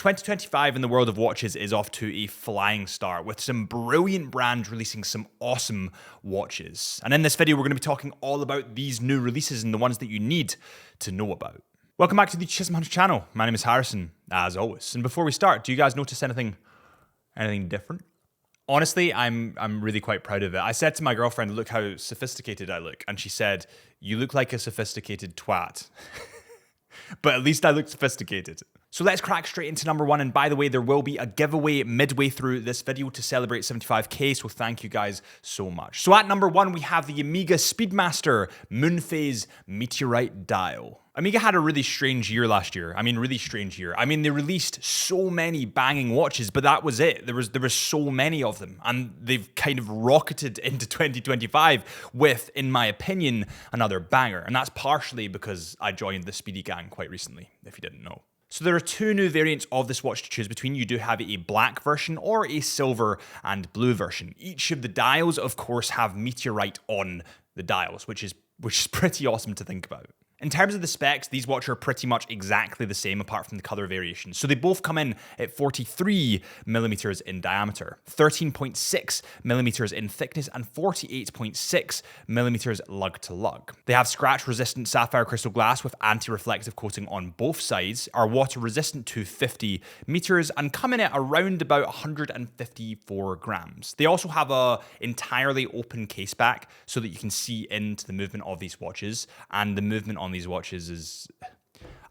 2025 in the world of watches is off to a flying start with some brilliant brands releasing some awesome watches. And in this video, we're going to be talking all about these new releases and the ones that you need to know about. Welcome back to the Chisholm Hunter channel. My name is Harrison, as always. And before we start, do you guys notice anything different? Honestly, I'm really quite proud of it. I said to my girlfriend, look how sophisticated I look. And she said, you look like a sophisticated twat. But at least I look sophisticated. So let's crack straight into number one. And by the way, there will be a giveaway midway through this video to celebrate 75k. So thank you guys so much. So at number one, we have the Omega Speedmaster Moonphase Meteorite Dial. Omega had a really strange year last year. Really strange year. They released so many banging watches, but that was it. There was so many of them, and they've kind of rocketed into 2025 with, in my opinion, another banger. And that's partially because I joined the Speedy gang quite recently, if you didn't know. So there are two new variants of this watch to choose between. You do have a black version or a silver and blue version. Each of the dials, of course, have meteorite on the dials, which is pretty awesome to think about. In terms of the specs, these watches are pretty much exactly the same apart from the color variation. So they both come in at 43 millimeters in diameter, 13.6 millimeters in thickness, and 48.6 millimeters lug to lug. They have scratch resistant sapphire crystal glass with anti-reflective coating on both sides, are water resistant to 50 meters, and come in at around about 154 grams. They also have a entirely open case back so that you can see into the movement of these watches, and the movement on these watches is...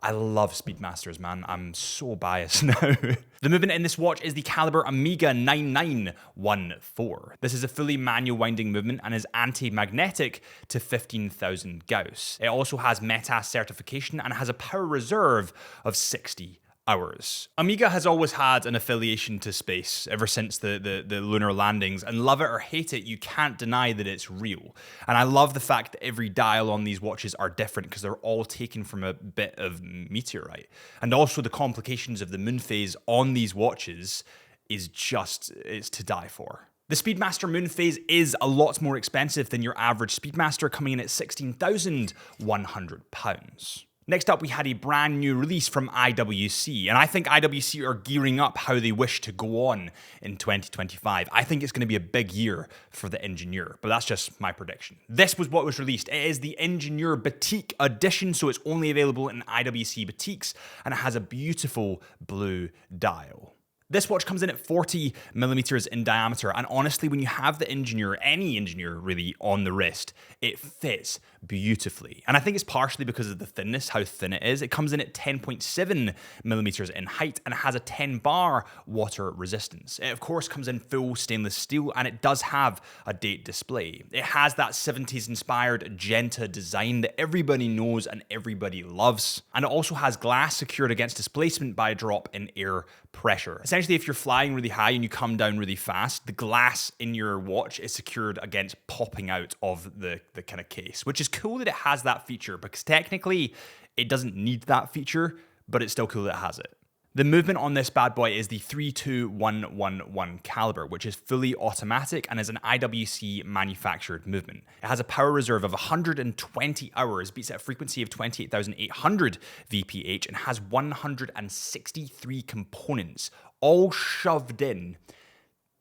I love Speedmasters, man. I'm so biased now. The movement in this watch is the caliber Omega 9914. This is a fully manual winding movement and is anti-magnetic to 15,000 Gauss. It also has METAS certification and has a power reserve of 60 hours. Omega has always had an affiliation to space ever since the lunar landings, and love it or hate it, you can't deny that it's real. And I love the fact that every dial on these watches are different because they're all taken from a bit of meteorite. And also the complications of the moon phase on these watches is it's to die for. The Speedmaster Moonphase is a lot more expensive than your average Speedmaster, coming in at £16,100. Next up, we had a brand new release from IWC, and I think IWC are gearing up how they wish to go on in 2025. I think it's going to be a big year for the Engineer, but that's just my prediction. This was what was released. It is the Engineer Boutique Edition, so it's only available in IWC boutiques, and it has a beautiful blue dial. This watch comes in at 40 millimeters in diameter, and honestly, when you have the Engineer, any Engineer really, on the wrist, it fits beautifully. And I think it's partially because of the thinness, how thin it is. It comes in at 10.7 millimeters in height, and it has a 10 bar water resistance. It, of course, comes in full stainless steel, and it does have a date display. It has that 70s inspired Genta design that everybody knows and everybody loves. And it also has glass secured against displacement by a drop in air pressure. Essentially, if you're flying really high and you come down really fast, the glass in your watch is secured against popping out of the kind of case, which is cool that it has that feature because technically it doesn't need that feature, but it's still cool that it has it. The movement on this bad boy is the 32111 caliber, which is fully automatic and is an IWC manufactured movement. It has a power reserve of 120 hours, beats at a frequency of 28,800 VPH, and has 163 components, all shoved in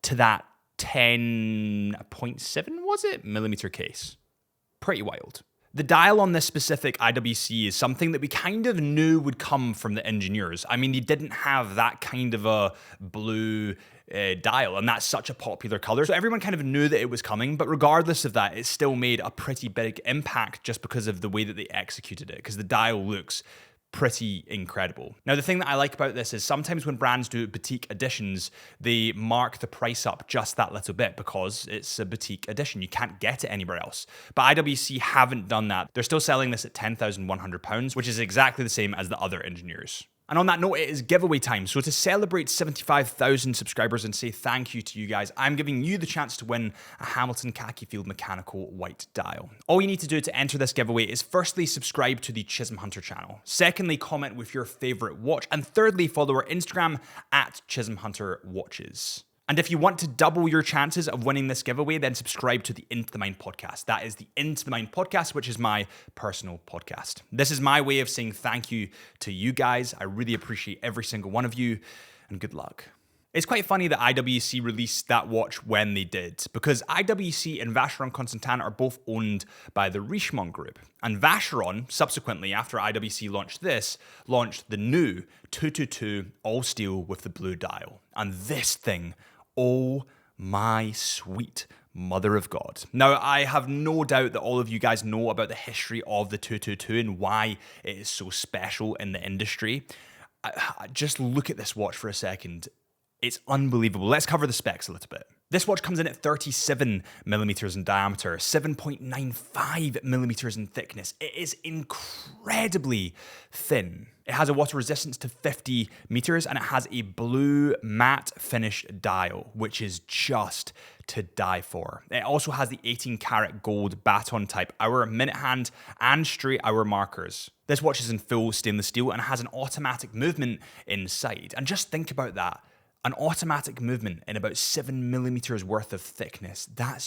to that 10.7, was it, millimeter case. Pretty wild. The dial on this specific IWC is something that we kind of knew would come from the Engineers. They didn't have that kind of a blue dial, and that's such a popular color. So everyone kind of knew that it was coming, but regardless of that, it still made a pretty big impact just because of the way that they executed it, because the dial looks pretty incredible. Now, the thing that I like about this is sometimes when brands do boutique editions, they mark the price up just that little bit because it's a boutique edition. You can't get it anywhere else. But IWC haven't done that. They're still selling this at £10,100, which is exactly the same as the other Engineers. And on that note, it is giveaway time. So to celebrate 75,000 subscribers and say thank you to you guys, I'm giving you the chance to win a Hamilton Khaki Field Mechanical White Dial. All you need to do to enter this giveaway is firstly, subscribe to the Chisholm Hunter channel. Secondly, comment with your favorite watch. And thirdly, follow our Instagram at Chisholm Hunter Watches. And if you want to double your chances of winning this giveaway, then subscribe to the Into the Mind podcast. That is the Into the Mind podcast, which is my personal podcast. This is my way of saying thank you to you guys. I really appreciate every single one of you, and good luck. It's quite funny that IWC released that watch when they did, because IWC and Vacheron Constantin are both owned by the Richemont Group. And Vacheron, subsequently, after IWC launched this, launched the new 222 all steel with the blue dial. And this thing, oh my sweet mother of God. Now, I have no doubt that all of you guys know about the history of the 222 and why it is so special in the industry. Just look at this watch for a second. It's unbelievable. Let's cover the specs a little bit. This watch comes in at 37 millimeters in diameter, 7.95 millimeters in thickness. It is incredibly thin. It has a water resistance to 50 meters, and it has a blue matte finish dial, which is just to die for. It also has the 18 karat gold baton type hour, minute hand, and straight hour markers. This watch is in full stainless steel and has an automatic movement inside. And just think about that. An automatic movement in about 7 millimeters worth of thickness. That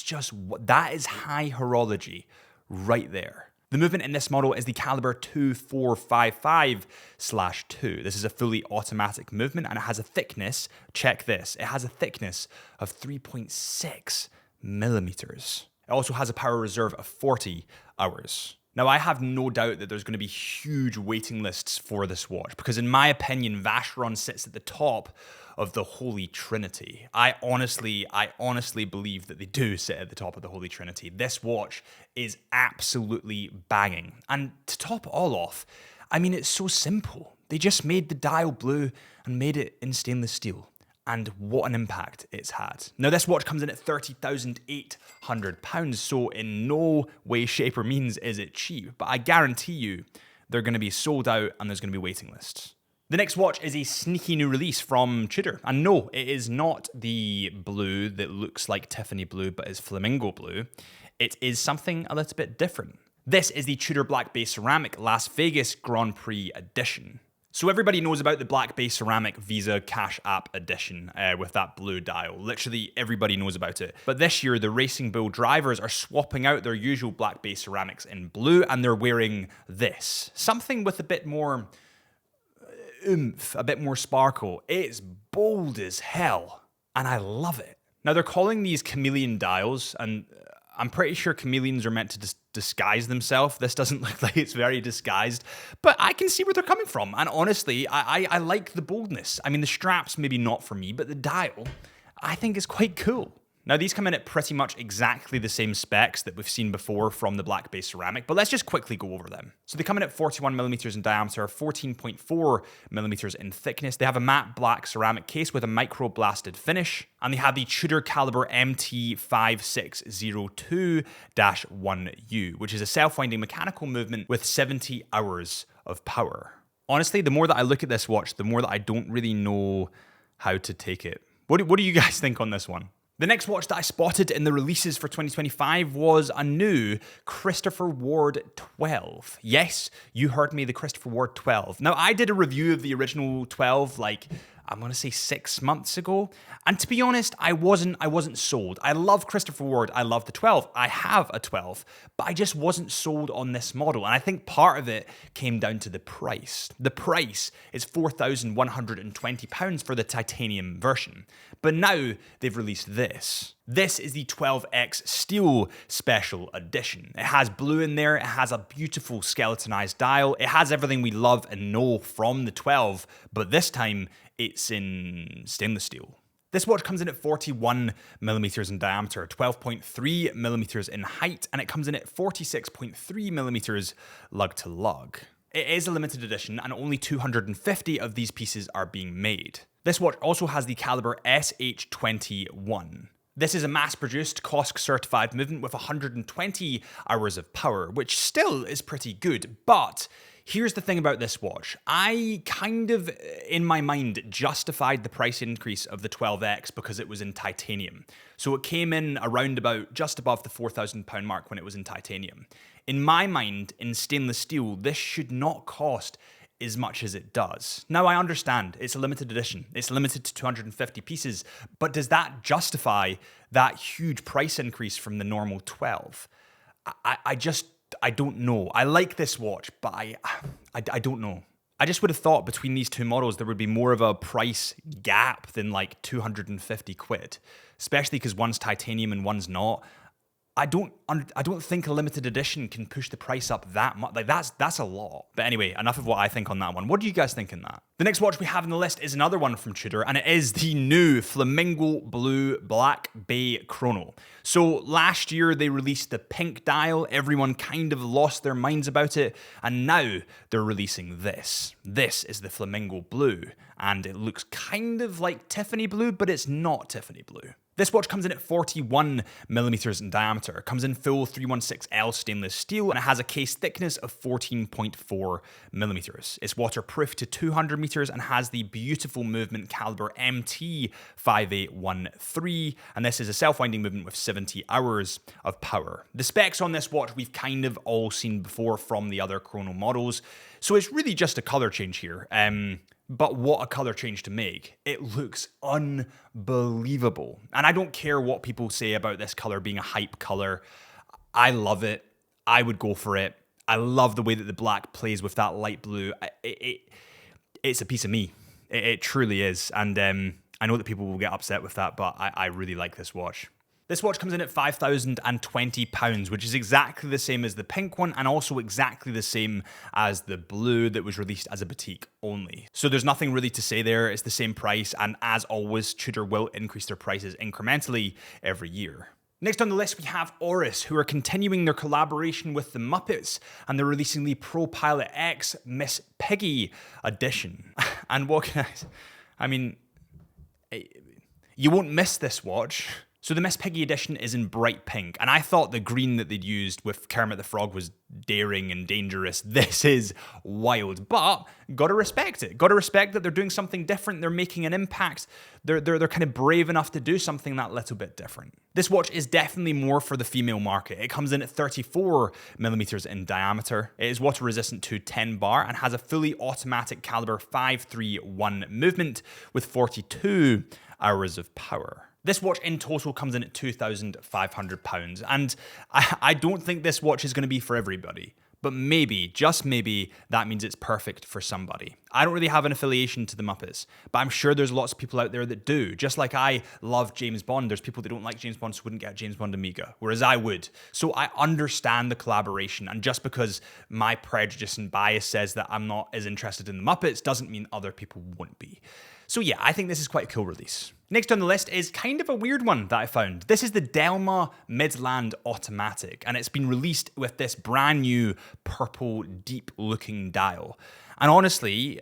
is high horology right there. The movement in this model is the caliber 2455/2. This is a fully automatic movement, and it has a thickness, check this, it has a thickness of 3.6 millimeters. It also has a power reserve of 40 hours. Now, I have no doubt that there's going to be huge waiting lists for this watch, because in my opinion, Vacheron sits at the top of the Holy Trinity. I honestly believe that they do sit at the top of the Holy Trinity. This watch is absolutely banging. And to top it all off, I mean, it's so simple. They just made the dial blue and made it in stainless steel. And what an impact it's had. Now, this watch comes in at £30,800, so in no way, shape, or means is it cheap. But I guarantee you, they're going to be sold out and there's going to be waiting lists. The next watch is a sneaky new release from Tudor. And no, it is not the blue that looks like Tiffany blue but is flamingo blue. It is something a little bit different. This is the Tudor Black Bay Ceramic Las Vegas Grand Prix Edition. So everybody knows about the Black Bay Ceramic Visa Cash App Edition with that blue dial. Literally everybody knows about it. But this year, the Racing Bull drivers are swapping out their usual Black Bay Ceramics in blue, and they're wearing this. Something with a bit more oomph, a bit more sparkle. It's bold as hell, and I love it. Now, they're calling these chameleon dials, and I'm pretty sure chameleons are meant to disguise themselves. This doesn't look like it's very disguised, but I can see where they're coming from. And honestly, I like the boldness. I mean, the straps maybe not for me, but the dial, I think is quite cool. Now, these come in at pretty much exactly the same specs that we've seen before from the Black Bay Ceramic, but let's just quickly go over them. So they come in at 41 millimeters in diameter, 14.4 millimeters in thickness. They have a matte black ceramic case with a micro-blasted finish, and they have the Tudor caliber MT5602-1U, which is a self-winding mechanical movement with 70 hours of power. Honestly, the more that I look at this watch, the more that I don't really know how to take it. What do you guys think on this one? The next watch that I spotted in the releases for 2025 was a new Christopher Ward 12. Yes, you heard me, the Christopher Ward 12. Now, I did a review of the original 12, I'm going to say 6 months ago. And to be honest, I wasn't sold. I love Christopher Ward. I love the 12. I have a 12, but I just wasn't sold on this model. And I think part of it came down to the price. The price is £4,120 for the titanium version. But now they've released this. This is the 12X Steel Special Edition. It has blue in there. It has a beautiful skeletonized dial. It has everything we love and know from the 12, but this time it's in stainless steel. This watch comes in at 41 millimeters in diameter, 12.3 millimeters in height, and it comes in at 46.3 millimeters lug to lug. It is a limited edition, and only 250 of these pieces are being made. This watch also has the caliber SH21. This is a mass-produced, COSC-certified movement with 120 hours of power, which still is pretty good, but here's the thing about this watch. I kind of, in my mind, justified the price increase of the 12X because it was in titanium. So it came in around about just above the £4,000 mark when it was in titanium. In my mind, in stainless steel, this should not cost as much as it does. Now, I understand it's a limited edition. It's limited to 250 pieces, but does that justify that huge price increase from the normal 12? I don't know. I like this watch, but I don't know. I just would have thought between these two models there would be more of a price gap than like 250 quid, especially because one's titanium and one's not. I don't think a limited edition can push the price up that much. Like that's a lot. But anyway, enough of what I think on that one. What do you guys think on that? The next watch we have on the list is another one from Tudor, and it is the new Flamingo Blue Black Bay Chrono. So last year they released the pink dial. Everyone kind of lost their minds about it, and now they're releasing this. This is the Flamingo Blue, and it looks kind of like Tiffany blue, but it's not Tiffany blue. This watch comes in at 41 millimeters in diameter. It comes in full 316L stainless steel, and it has a case thickness of 14.4 millimeters. It's waterproof to 200 meters and has the beautiful movement caliber MT5813, and this is a self-winding movement with 70 hours of power. The specs on this watch we've kind of all seen before from the other Chrono models, so it's really just a color change here. But what a color change to make. It looks unbelievable. And I don't care what people say about this color being a hype color. I love it. I would go for it. I love the way that the black plays with that light blue. It's a piece of me. It truly is. And I know that people will get upset with that, but I really like this watch. This watch comes in at £5,020, which is exactly the same as the pink one and also exactly the same as the blue that was released as a boutique only. So there's nothing really to say there. It's the same price, and as always, Tudor will increase their prices incrementally every year. Next on the list, we have Oris, who are continuing their collaboration with the Muppets, and they're releasing the Pro Pilot X Miss Piggy edition. And what can I mean, you won't miss this watch. So the Miss Piggy edition is in bright pink, and I thought the green that they'd used with Kermit the Frog was daring and dangerous. This is wild, but gotta respect it. Gotta respect that they're doing something different. They're making an impact. They're kind of brave enough to do something that little bit different. This watch is definitely more for the female market. It comes in at 34 millimeters in diameter. It is water resistant to 10 bar and has a fully automatic caliber 531 movement with 42 hours of power. This watch in total comes in at £2,500, and I don't think this watch is going to be for everybody, but maybe, just maybe, that means it's perfect for somebody. I don't really have an affiliation to the Muppets, but I'm sure there's lots of people out there that do. Just like I love James Bond, there's people that don't like James Bond, so wouldn't get a James Bond Amiga, whereas I would. So I understand the collaboration, and just because my prejudice and bias says that I'm not as interested in the Muppets doesn't mean other people won't be. So yeah, I think this is quite a cool release. Next on the list is kind of a weird one that I found. This is the Delma Midland Automatic, and it's been released with this brand new purple deep looking dial. And honestly,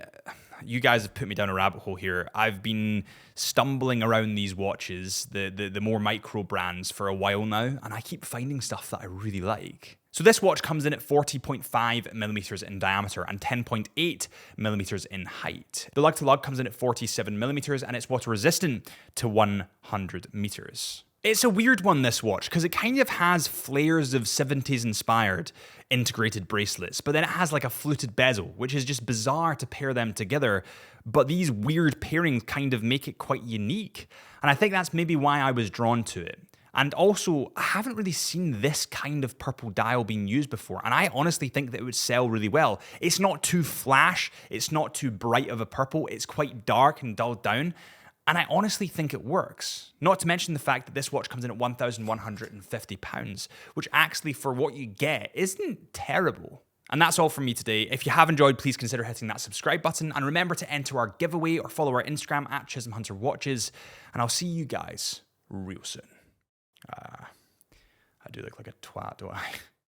you guys have put me down a rabbit hole here. I've been stumbling around these watches, the more micro brands, for a while now, and I keep finding stuff that I really like. So this watch comes in at 40.5 millimeters in diameter and 10.8 millimeters in height. The lug to lug comes in at 47 millimeters, and it's water resistant to 100 meters. It's a weird one, this watch, because it kind of has flares of 70s inspired integrated bracelets, but then it has like a fluted bezel, which is just bizarre to pair them together. But these weird pairings kind of make it quite unique. And I think that's maybe why I was drawn to it. And also, I haven't really seen this kind of purple dial being used before, and I honestly think that it would sell really well. It's not too flash, it's not too bright of a purple, it's quite dark and dulled down, and I honestly think it works. Not to mention the fact that this watch comes in at £1,150, which actually, for what you get, isn't terrible. And that's all from me today. If you have enjoyed, please consider hitting that subscribe button, and remember to enter our giveaway or follow our Instagram at Chisholm Hunter Watches, and I'll see you guys real soon. I do look like a twat, do I?